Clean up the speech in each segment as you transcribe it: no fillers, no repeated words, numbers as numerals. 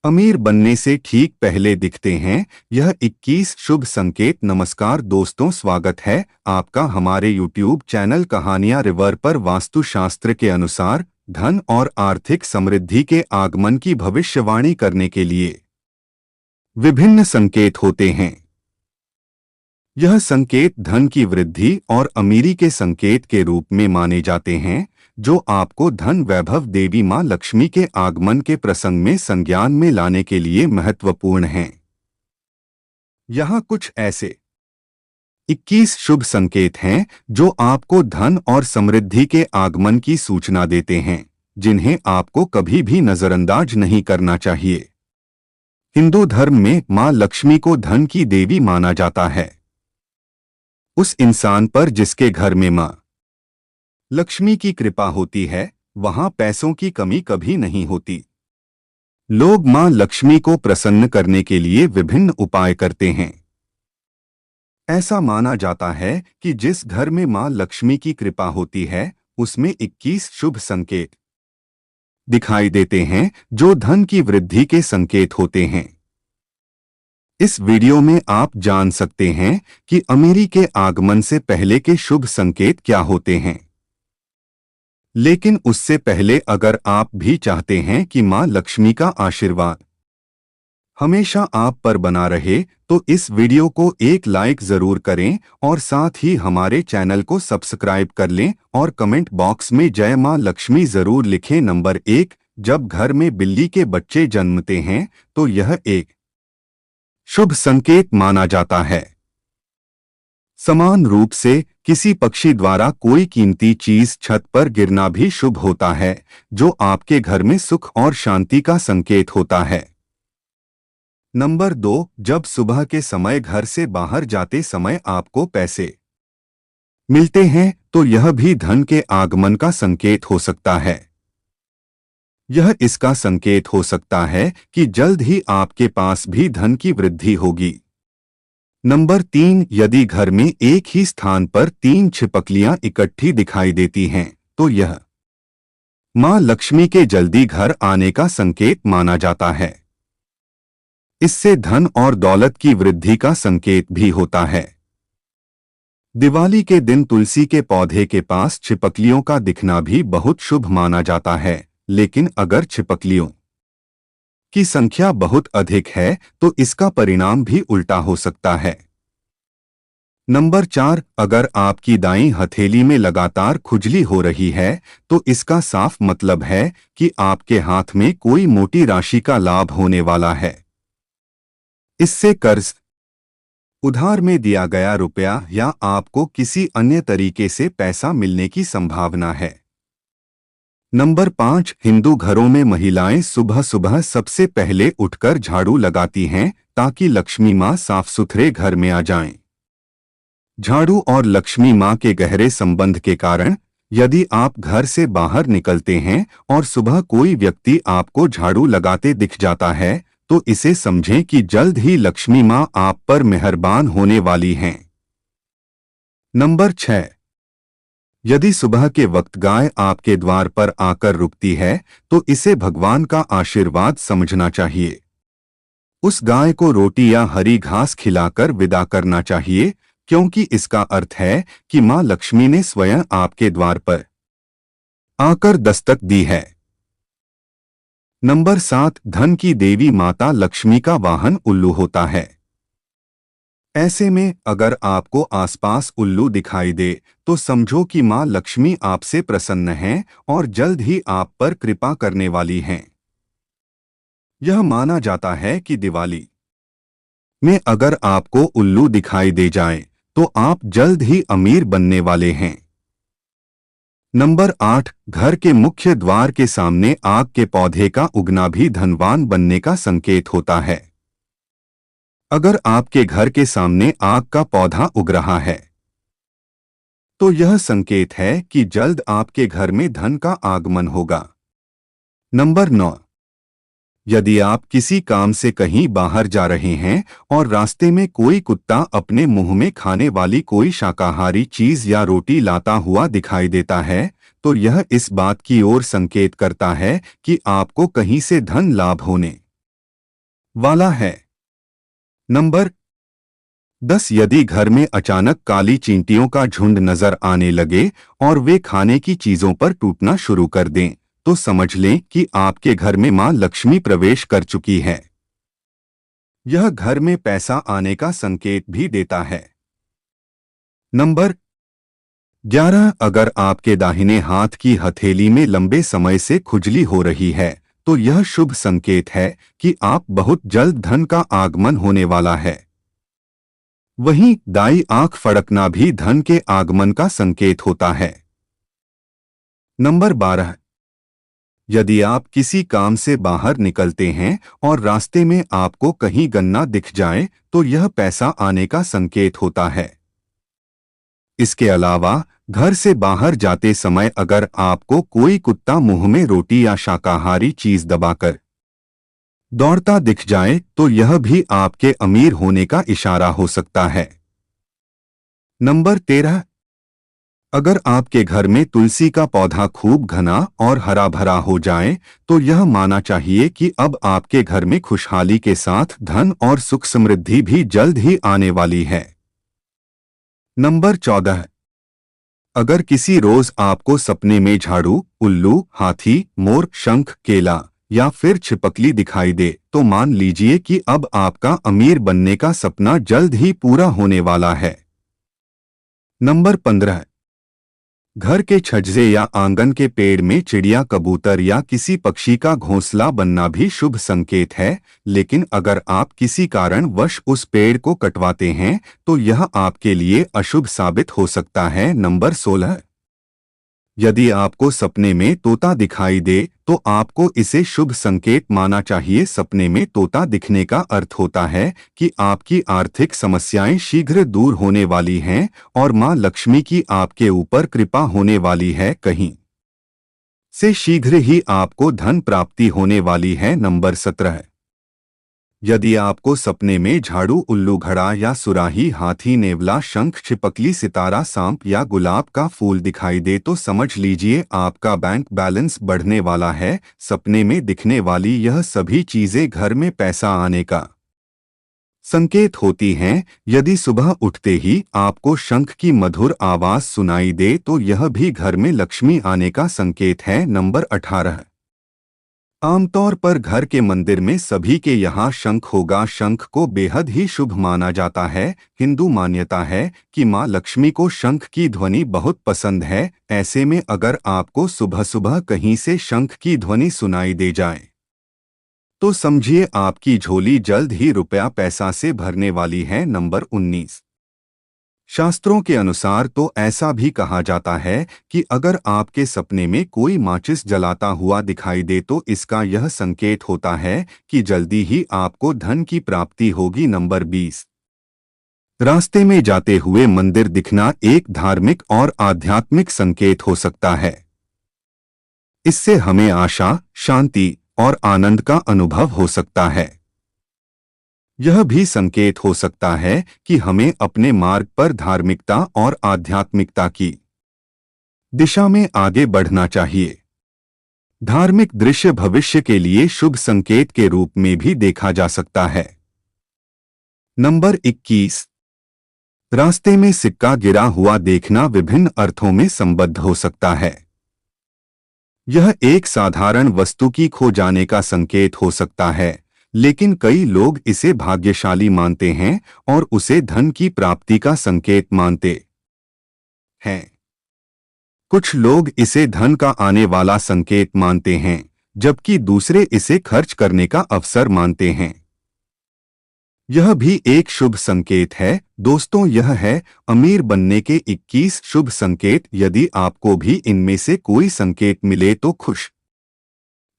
अमीर बनने से ठीक पहले दिखते हैं। यह 21 शुभ संकेत। नमस्कार दोस्तों, स्वागत है आपका हमारे YouTube चैनल कहानियां रिवर पर। वास्तुशास्त्र के अनुसार धन और आर्थिक समृद्धि के आगमन की भविष्यवाणी करने के लिए विभिन्न संकेत होते हैं। यह संकेत धन की वृद्धि और अमीरी के संकेत के रूप में माने जाते हैं, जो आपको धन वैभव देवी मां लक्ष्मी के आगमन के प्रसंग में संज्ञान में लाने के लिए महत्वपूर्ण हैं। यहाँ कुछ ऐसे 21 शुभ संकेत हैं जो आपको धन और समृद्धि के आगमन की सूचना देते हैं, जिन्हें आपको कभी भी नजरअंदाज नहीं करना चाहिए। हिंदू धर्म में मां लक्ष्मी को धन की देवी माना जाता है। उस इंसान पर जिसके घर में मां लक्ष्मी की कृपा होती है, वहां पैसों की कमी कभी नहीं होती। लोग मां लक्ष्मी को प्रसन्न करने के लिए विभिन्न उपाय करते हैं। ऐसा माना जाता है कि जिस घर में मां लक्ष्मी की कृपा होती है, उसमें 21 शुभ संकेत दिखाई देते हैं, जो धन की वृद्धि के संकेत होते हैं। इस वीडियो में आप जान सकते हैं कि अमीरी के आगमन से पहले के शुभ संकेत क्या होते हैं। लेकिन उससे पहले अगर आप भी चाहते हैं कि मां लक्ष्मी का आशीर्वाद हमेशा आप पर बना रहे, तो इस वीडियो को एक लाइक जरूर करें और साथ ही हमारे चैनल को सब्सक्राइब कर लें और कमेंट बॉक्स में जय मां लक्ष्मी जरूर लिखें। नंबर 1, जब घर में बिल्ली के बच्चे जन्मते हैं तो यह एक शुभ संकेत माना जाता है। समान रूप से किसी पक्षी द्वारा कोई कीमती चीज छत पर गिरना भी शुभ होता है, जो आपके घर में सुख और शांति का संकेत होता है। नंबर 2, जब सुबह के समय घर से बाहर जाते समय आपको पैसे मिलते हैं तो यह भी धन के आगमन का संकेत हो सकता है। यह इसका संकेत हो सकता है कि जल्द ही आपके पास भी धन की वृद्धि होगी। नंबर 3, यदि घर में एक ही स्थान पर 3 छिपकलियां इकट्ठी दिखाई देती हैं, तो यह मां लक्ष्मी के जल्दी घर आने का संकेत माना जाता है। इससे धन और दौलत की वृद्धि का संकेत भी होता है। दिवाली के दिन तुलसी के पौधे के पास छिपकलियों का दिखना भी बहुत शुभ माना जाता है, लेकिन अगर छिपकलियों की संख्या बहुत अधिक है तो इसका परिणाम भी उल्टा हो सकता है। नंबर 4, अगर आपकी दाईं हथेली में लगातार खुजली हो रही है तो इसका साफ मतलब है कि आपके हाथ में कोई मोटी राशि का लाभ होने वाला है। इससे कर्ज, उधार में दिया गया रुपया या आपको किसी अन्य तरीके से पैसा मिलने की संभावना है। नंबर 5, हिंदू घरों में महिलाएं सुबह सुबह सबसे पहले उठकर झाड़ू लगाती हैं ताकि लक्ष्मी मां साफ सुथरे घर में आ जाएं। झाड़ू और लक्ष्मी मां के गहरे संबंध के कारण यदि आप घर से बाहर निकलते हैं और सुबह कोई व्यक्ति आपको झाड़ू लगाते दिख जाता है, तो इसे समझें कि जल्द ही लक्ष्मी मां आप पर मेहरबान होने वाली हैं। नंबर 6, यदि सुबह के वक्त गाय आपके द्वार पर आकर रुकती है तो इसे भगवान का आशीर्वाद समझना चाहिए। उस गाय को रोटी या हरी घास खिलाकर विदा करना चाहिए, क्योंकि इसका अर्थ है कि मां लक्ष्मी ने स्वयं आपके द्वार पर आकर दस्तक दी है। नंबर 7, धन की देवी माता लक्ष्मी का वाहन उल्लू होता है। ऐसे में अगर आपको आसपास उल्लू दिखाई दे तो समझो कि मां लक्ष्मी आपसे प्रसन्न हैं और जल्द ही आप पर कृपा करने वाली हैं। यह माना जाता है कि दिवाली में अगर आपको उल्लू दिखाई दे जाए तो आप जल्द ही अमीर बनने वाले हैं। नंबर 8, घर के मुख्य द्वार के सामने आग के पौधे का उगना भी धनवान बनने का संकेत होता है। अगर आपके घर के सामने आग का पौधा उग रहा है तो यह संकेत है कि जल्द आपके घर में धन का आगमन होगा। नंबर 9, यदि आप किसी काम से कहीं बाहर जा रहे हैं और रास्ते में कोई कुत्ता अपने मुंह में खाने वाली कोई शाकाहारी चीज या रोटी लाता हुआ दिखाई देता है, तो यह इस बात की ओर संकेत करता है कि आपको कहीं से धन लाभ होने वाला है। नंबर 10, यदि घर में अचानक काली चींटियों का झुंड नजर आने लगे और वे खाने की चीजों पर टूटना शुरू कर दें, तो समझ लें कि आपके घर में मां लक्ष्मी प्रवेश कर चुकी है। यह घर में पैसा आने का संकेत भी देता है। नंबर 11, अगर आपके दाहिने हाथ की हथेली में लंबे समय से खुजली हो रही है, तो यह शुभ संकेत है कि आप बहुत जल्द धन का आगमन होने वाला है। वहीं दाईं आंख फड़कना भी धन के आगमन का संकेत होता है। नंबर 12, यदि आप किसी काम से बाहर निकलते हैं और रास्ते में आपको कहीं गन्ना दिख जाए, तो यह पैसा आने का संकेत होता है। इसके अलावा घर से बाहर जाते समय अगर आपको कोई कुत्ता मुंह में रोटी या शाकाहारी चीज दबाकर दौड़ता दिख जाए, तो यह भी आपके अमीर होने का इशारा हो सकता है। नंबर 13, अगर आपके घर में तुलसी का पौधा खूब घना और हरा भरा हो जाए, तो यह माना चाहिए कि अब आपके घर में खुशहाली के साथ धन और सुख समृद्धि भी जल्द ही आने वाली है। नंबर 14, अगर किसी रोज आपको सपने में झाड़ू, उल्लू, हाथी, मोर, शंख, केला या फिर छिपकली दिखाई दे, तो मान लीजिए कि अब आपका अमीर बनने का सपना जल्द ही पूरा होने वाला है। नंबर 15, घर के छज्जे या आंगन के पेड़ में चिड़िया, कबूतर या किसी पक्षी का घोंसला बनना भी शुभ संकेत है, लेकिन अगर आप किसी कारणवश उस पेड़ को कटवाते हैं, तो यह आपके लिए अशुभ साबित हो सकता है। नंबर 16, यदि आपको सपने में तोता दिखाई दे, तो आपको इसे शुभ संकेत माना चाहिए। सपने में तोता दिखने का अर्थ होता है कि आपकी आर्थिक समस्याएं शीघ्र दूर होने वाली हैं और मां लक्ष्मी की आपके ऊपर कृपा होने वाली है। कहीं से शीघ्र ही आपको धन प्राप्ति होने वाली है। नंबर 17, यदि आपको सपने में झाड़ू, उल्लू, घड़ा या सुराही, हाथी, नेवला, शंख, छिपकली, सितारा, सांप या गुलाब का फूल दिखाई दे, तो समझ लीजिए आपका बैंक बैलेंस बढ़ने वाला है। सपने में दिखने वाली यह सभी चीजें घर में पैसा आने का संकेत होती हैं। यदि सुबह उठते ही आपको शंख की मधुर आवाज सुनाई दे, तो यह भी घर में लक्ष्मी आने का संकेत है। नंबर 18, आमतौर पर घर के मंदिर में सभी के यहाँ शंख होगा। शंख को बेहद ही शुभ माना जाता है। हिंदू मान्यता है कि माँ लक्ष्मी को शंख की ध्वनि बहुत पसंद है। ऐसे में अगर आपको सुबह सुबह कहीं से शंख की ध्वनि सुनाई दे जाए, तो समझिए आपकी झोली जल्द ही रुपया पैसा से भरने वाली है। नंबर 19, शास्त्रों के अनुसार तो ऐसा भी कहा जाता है कि अगर आपके सपने में कोई माचिस जलाता हुआ दिखाई दे, तो इसका यह संकेत होता है कि जल्दी ही आपको धन की प्राप्ति होगी। नंबर 20, रास्ते में जाते हुए मंदिर दिखना एक धार्मिक और आध्यात्मिक संकेत हो सकता है। इससे हमें आशा, शांति और आनंद का अनुभव हो सकता है। यह भी संकेत हो सकता है कि हमें अपने मार्ग पर धार्मिकता और आध्यात्मिकता की दिशा में आगे बढ़ना चाहिए। धार्मिक दृश्य भविष्य के लिए शुभ संकेत के रूप में भी देखा जा सकता है। नंबर 21, रास्ते में सिक्का गिरा हुआ देखना विभिन्न अर्थों में संबद्ध हो सकता है। यह एक साधारण वस्तु की खो जाने का संकेत हो सकता है, लेकिन कई लोग इसे भाग्यशाली मानते हैं और उसे धन की प्राप्ति का संकेत मानते हैं। कुछ लोग इसे धन का आने वाला संकेत मानते हैं, जबकि दूसरे इसे खर्च करने का अवसर मानते हैं। यह भी एक शुभ संकेत है। दोस्तों, यह है अमीर बनने के 21 शुभ संकेत। यदि आपको भी इनमें से कोई संकेत मिले तो खुश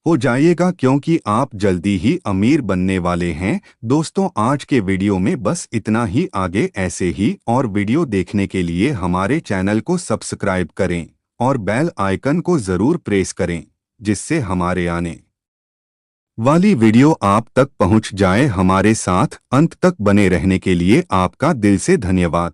हो जाइएगा, क्योंकि आप जल्दी ही अमीर बनने वाले हैं। दोस्तों, आज के वीडियो में बस इतना ही। आगे ऐसे ही और वीडियो देखने के लिए हमारे चैनल को सब्सक्राइब करें और बेल आइकन को जरूर प्रेस करें, जिससे हमारे आने वाली वीडियो आप तक पहुंच जाए। हमारे साथ अंत तक बने रहने के लिए आपका दिल से धन्यवाद।